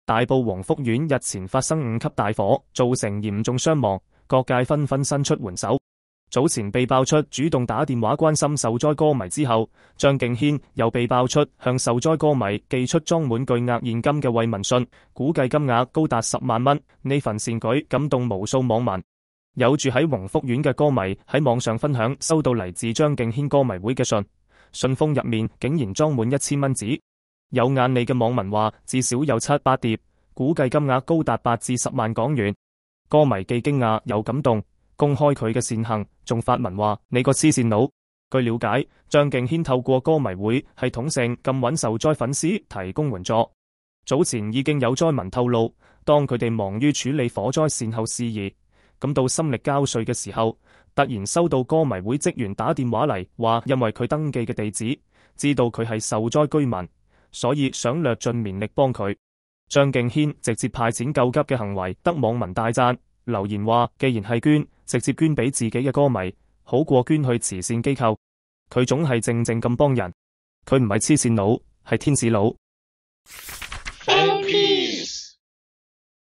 大埔黃福苑日前發生5級大火，造成嚴重傷亡，各界紛紛伸出援手。早前被爆出主動打電話關心受災歌迷之後，張敬軒又被爆出向受災歌迷寄出裝滿巨額現金嘅慰問信，估計金額高達10萬蚊。呢份善舉感動無數網民。有住喺黃福苑嘅歌迷喺網上分享收到嚟自張敬軒歌迷會嘅信，信封入面竟然裝滿1000蚊紙。有眼利嘅網民話，至少有7、8疊，估計金額高達8至10萬港元。歌迷既驚訝又感動，公開佢嘅善行，仲發文話：你個黐線佬！據了解，張敬軒透過歌迷會系統性咁搵受災粉絲提供援助。早前已經有災民透露，當佢哋忙於處理火災善後事宜，感到心力交瘁嘅時候，突然收到歌迷會職員打電話嚟，話因為佢登記嘅地址，知道佢係受災居民，所以想略盡綿力幫佢。張敬軒直接派錢救急嘅行為得網民大讚，留言話：既然係捐，直接捐俾自己嘅歌迷，好過捐去慈善機構。佢總係靜靜咁幫人，佢唔係黐線佬，係天使佬。